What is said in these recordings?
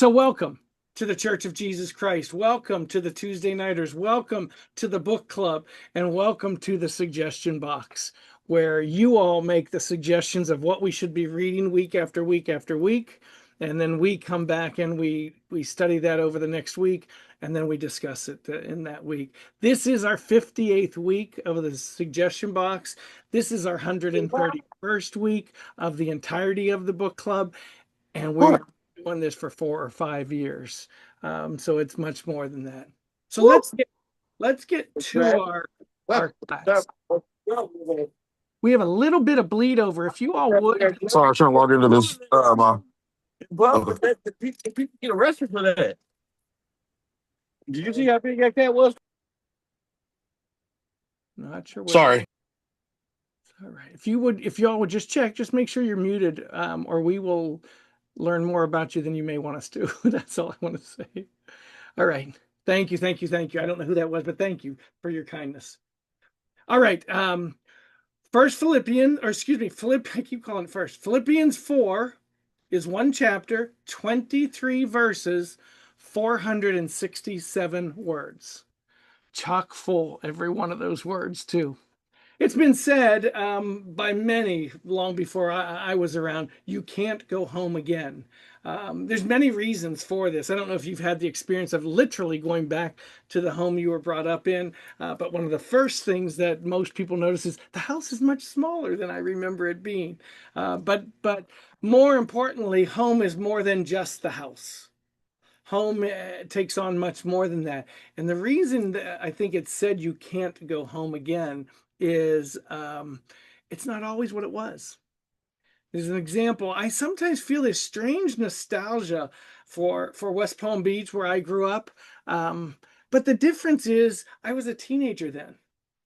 So welcome to the Church of Jesus Christ. Welcome to the Tuesday Nighters. Welcome to the book club, and welcome to the suggestion box, where you all make the suggestions of what we should be reading week after week after week. And then we come back and we study that over the next week, and then we discuss it in that week. This is our 58th week of the suggestion box. This is our 131st week of the entirety of the book club. And we're doing this for 4 or 5 years. So it's much more than that. So let's get to our class. We have a little bit of bleed over. If you all would. Sorry, I'm trying to log into this. Well, the people get arrested for that. Did you see how big that cat was? Not sure. Sorry. All right. If y'all would just check, just make sure you're muted, or we will learn more about you than you may want us to. That's all I want to say. All right. Thank you. I don't know who that was, but thank you for your kindness. All right. First Philippians, I keep calling it first. Philippians 4 is one chapter, 23 verses, 467 words. Chock full, every one of those words, too. It's been said by many long before I was around, you can't go home again. There's many reasons for this. I don't know if you've had the experience of literally going back to the home you were brought up in, but one of the first things that most people notice is the house is much smaller than I remember it being. But more importantly, home is more than just the house. Home takes on much more than that. And the reason that I think it's said you can't go home again is it's not always what it was. There's an example. I sometimes feel this strange nostalgia for West Palm Beach, where I grew up. But the difference is I was a teenager then,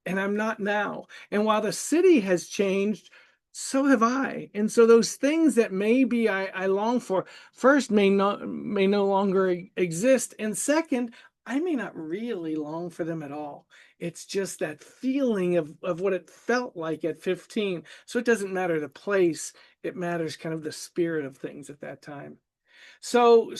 and I'm not now. And while the city has changed, so have I. And so those things that maybe I long for, first, may no longer exist. And second, I may not really long for them at all. It's just that feeling of what it felt like at 15. So it doesn't matter the place, it matters kind of the spirit of things at that time. So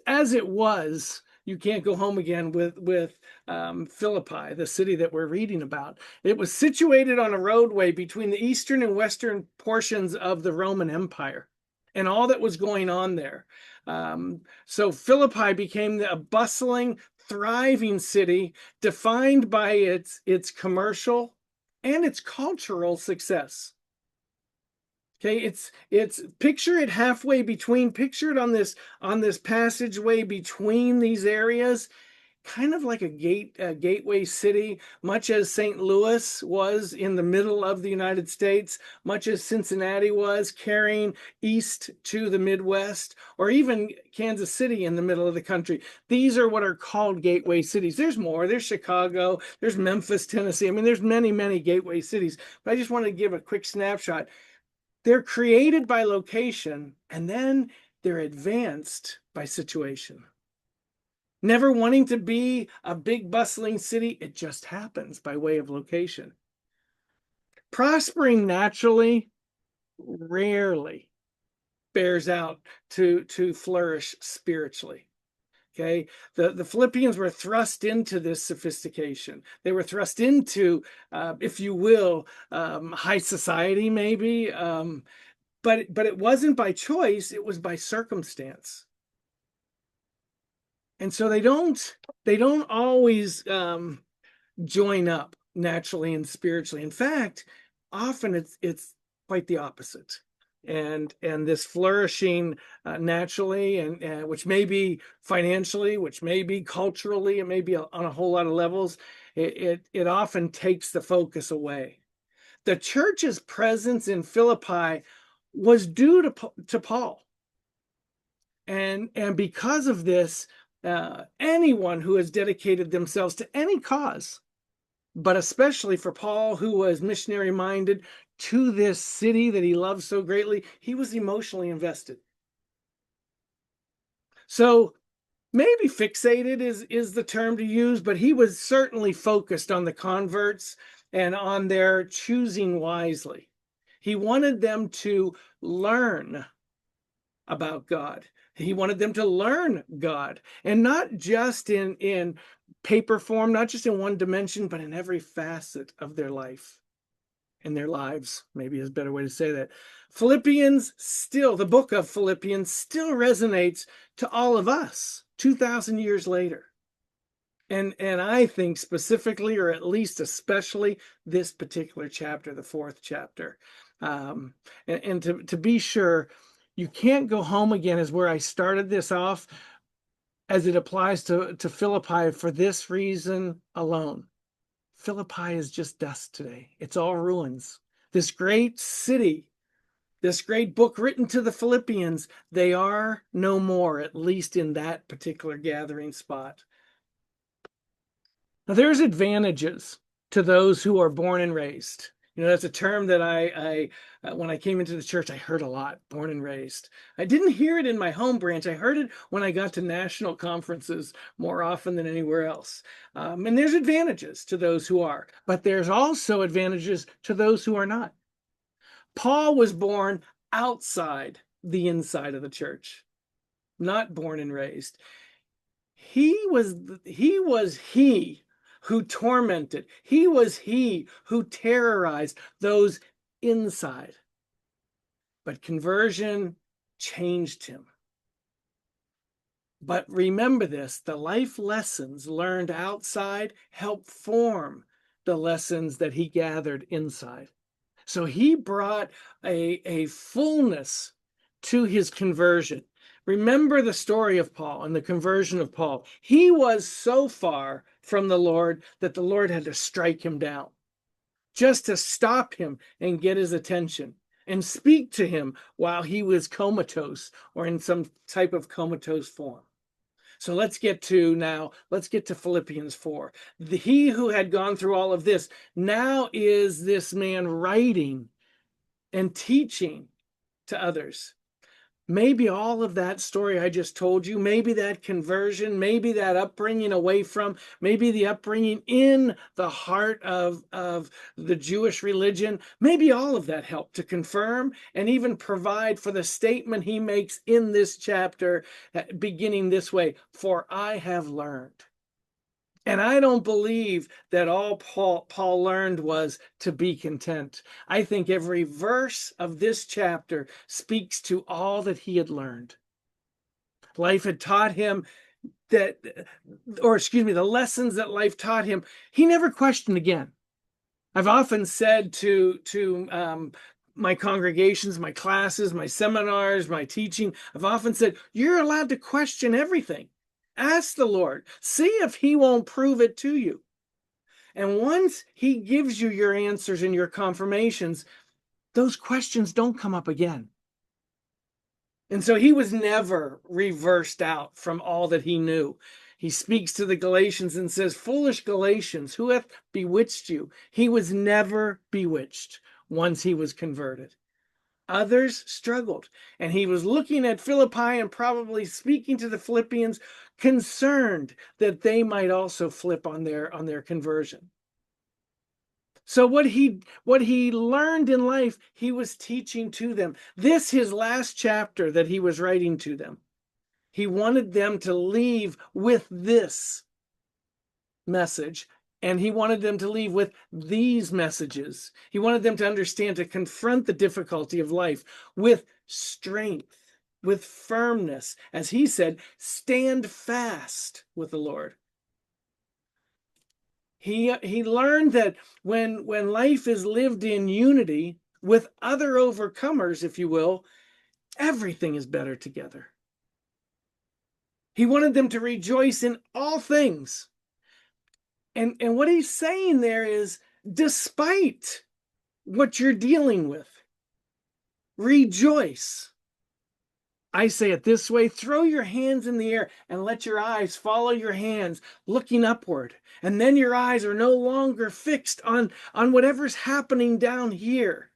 as it was, you can't go home again with Philippi, the city that we're reading about. It was situated on a roadway between the eastern and western portions of the Roman Empire and all that was going on there. So Philippi became a bustling, thriving city defined by its commercial and its cultural success. Okay, it's picture it halfway between, picture it on this passageway between these areas, kind of like a gateway city, much as St. Louis was in the middle of the United States, much as Cincinnati was carrying east to the Midwest, or even Kansas City in the middle of the country. These are what are called gateway cities. There's more. There's Chicago. There's Memphis, Tennessee. I mean, there's many, many gateway cities. But I just wanted to give a quick snapshot. They're created by location, and then they're advanced by situation. Never wanting to be a big bustling city, it just happens by way of location. Prospering naturally rarely bears out to flourish spiritually. Okay, the Philippians were thrust into this sophistication. They were thrust into, if you will, high society, maybe, but it wasn't by choice. It was by circumstance. And so they don't always join up naturally and spiritually. In fact, often it's quite the opposite. And this flourishing naturally, and which may be financially, which may be culturally, it may be on a whole lot of levels, it often takes the focus away. The church's presence in Philippi was due to Paul. And because of this, anyone who has dedicated themselves to any cause, but especially for Paul, who was missionary minded to this city that he loved so greatly, he was emotionally invested. So maybe fixated is the term to use, but he was certainly focused on the converts and on their choosing wisely. He wanted them to learn about God. He wanted them to learn God, and not just in paper form, not just in one dimension, but in every facet of their life, in their lives, maybe is a better way to say that. Philippians still, the book of Philippians still resonates to all of us 2,000 years later. And I think specifically, or at least especially, this particular chapter, the fourth chapter. And to be sure, you can't go home again is where I started this off, as it applies to Philippi, for this reason alone. Philippi is just dust today. It's all ruins. This great city, this great book written to the Philippians, they are no more, at least in that particular gathering spot. Now, there's advantages to those who are born and raised. That's a term that I when I came into the church, I heard a lot, born and raised. I didn't hear it in my home branch. I heard it when I got to national conferences more often than anywhere else. And there's advantages to those who are, but there's also advantages to those who are not. Paul was born outside the inside of the church, not born and raised. He was he who tormented. He was he who terrorized those inside. But conversion changed him. But remember this, the life lessons learned outside help form the lessons that he gathered inside. So he brought a fullness to his conversion. Remember the story of Paul and the conversion of Paul. He was so far from the Lord that the Lord had to strike him down just to stop him and get his attention and speak to him while he was comatose or in some type of comatose form. So let's get to Philippians 4. He who had gone through all of this now is this man writing and teaching to others. Maybe all of that story I just told you, maybe that conversion, maybe that upbringing away from, maybe the upbringing in the heart of the Jewish religion, maybe all of that helped to confirm and even provide for the statement he makes in this chapter, beginning this way, for I have learned. And I don't believe that all Paul learned was to be content. I think every verse of this chapter speaks to all that he had learned. Life had taught him the lessons that life taught him, he never questioned again. I've often said to my congregations, my classes, my seminars, my teaching, I've often said, you're allowed to question everything. Ask the Lord. See if he won't prove it to you. And once he gives you your answers and your confirmations, those questions don't come up again. And so he was never reversed out from all that he knew. He speaks to the Galatians and says, foolish Galatians, who hath bewitched you? He was never bewitched once he was converted. Others struggled. And he was looking at Philippi and probably speaking to the Philippians, concerned that they might also flip on their conversion. So what he learned in life, he was teaching to them. This, his last chapter that he was writing to them. He wanted them to leave with this message. And he wanted them to leave with these messages. He wanted them to understand, to confront the difficulty of life with strength, with firmness. As he said, stand fast with the Lord. He learned that when life is lived in unity with other overcomers, if you will, everything is better together. He wanted them to rejoice in all things. And what he's saying there is, despite what you're dealing with, rejoice. I say it this way, throw your hands in the air and let your eyes follow your hands, looking upward. And then your eyes are no longer fixed on whatever's happening down here.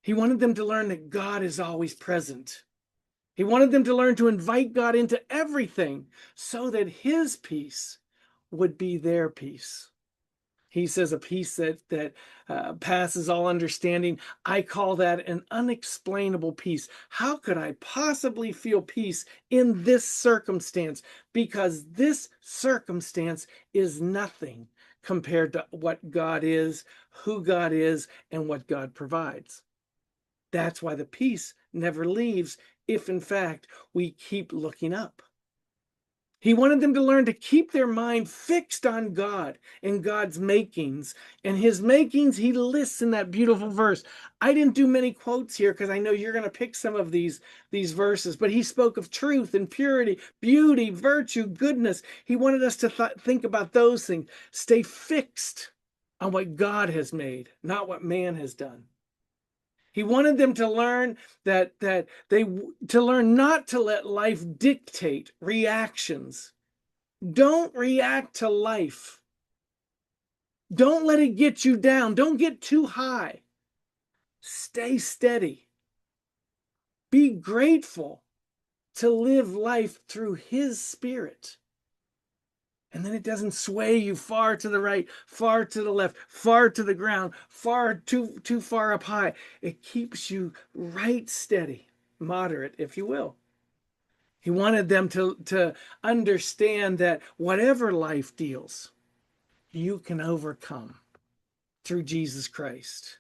He wanted them to learn that God is always present. He wanted them to learn to invite God into everything so that his peace would be their peace. He says a peace that passes all understanding. I call that an unexplainable peace. How could I possibly feel peace in this circumstance? Because this circumstance is nothing compared to what God is, who God is, and what God provides. That's why the peace never leaves if, in fact, we keep looking up. He wanted them to learn to keep their mind fixed on God and God's makings. And his makings, he lists in that beautiful verse. I didn't do many quotes here because I know you're going to pick some of these verses, but he spoke of truth and purity, beauty, virtue, goodness. He wanted us to think about those things. Stay fixed on what God has made, not what man has done. He wanted them to learn to learn not to let life dictate reactions. Don't react to life. Don't let it get you down. Don't get too high. Stay steady. Be grateful to live life through his spirit. And then it doesn't sway you far to the right, far to the left, far to the ground, far too far up high. It keeps you right steady, moderate, if you will. He wanted them to understand that whatever life deals, you can overcome through Jesus Christ.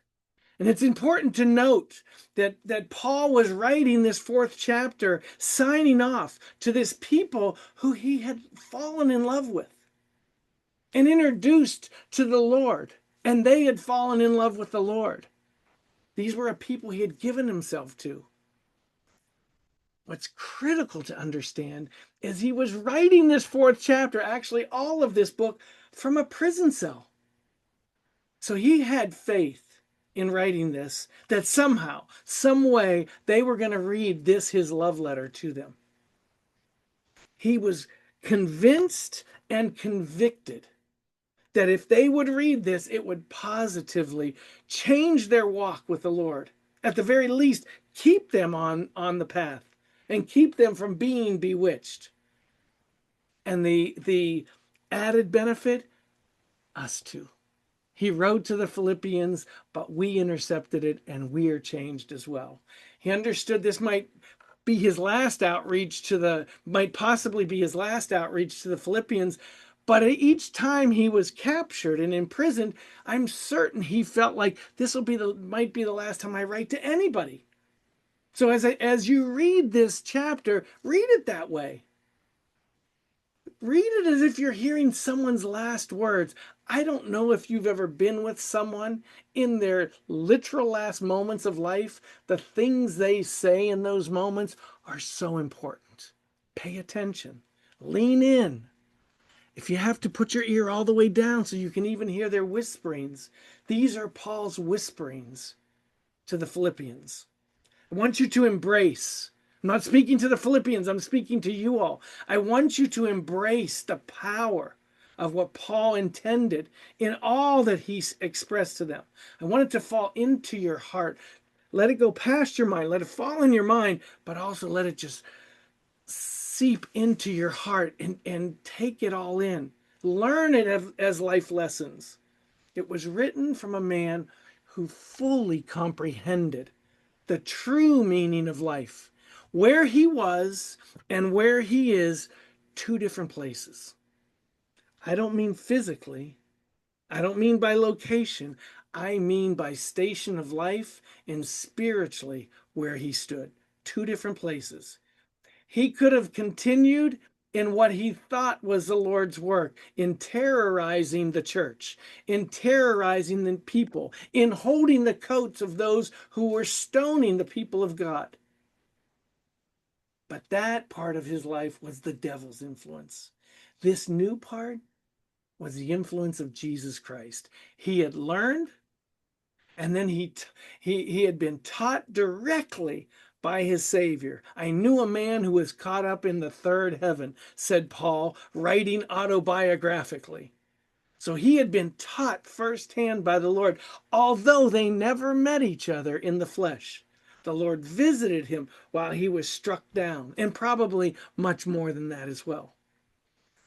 And it's important to note that Paul was writing this fourth chapter, signing off to this people who he had fallen in love with and introduced to the Lord, and they had fallen in love with the Lord. These were a people he had given himself to. What's critical to understand is he was writing this fourth chapter, actually all of this book, from a prison cell. So he had faith in writing this, that somehow, some way, they were going to read this, his love letter, to them. He was convinced and convicted that if they would read this, it would positively change their walk with the Lord. At the very least, keep them on the path and keep them from being bewitched. And the added benefit, us too. He wrote to the Philippians, but we intercepted it and we are changed as well. He understood this might possibly be his last outreach to the Philippians, but each time he was captured and imprisoned, I'm certain he felt like this might be the last time I write to anybody. So as you read this chapter, read it that way. Read it as if you're hearing someone's last words. I don't know if you've ever been with someone in their literal last moments of life. The things they say in those moments are so important. Pay attention. Lean in. If you have to put your ear all the way down so you can even hear their whisperings, these are Paul's whisperings to the Philippians. I want you to embrace. I'm not speaking to the Philippians, I'm speaking to you all. I want you to embrace the power of what Paul intended in all that he expressed to them. I want it to fall into your heart. Let it go past your mind. Let it fall in your mind, but also let it just seep into your heart and take it all in. Learn it as life lessons. It was written from a man who fully comprehended the true meaning of life. Where he was and where he is, two different places. I don't mean physically. I don't mean by location. I mean by station of life and spiritually where he stood. Two different places. He could have continued in what he thought was the Lord's work, in terrorizing the church, in terrorizing the people, in holding the coats of those who were stoning the people of God. But that part of his life was the devil's influence. This new part was the influence of Jesus Christ. He had learned, and then he had been taught directly by his Savior. I knew a man who was caught up in the third heaven, said Paul, writing autobiographically. So he had been taught firsthand by the Lord, although they never met each other in the flesh. The Lord visited him while he was struck down, and probably much more than that as well.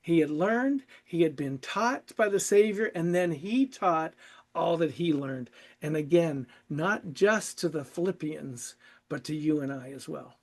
He had learned, he had been taught by the Savior, and then he taught all that he learned. And again, not just to the Philippians, but to you and I as well.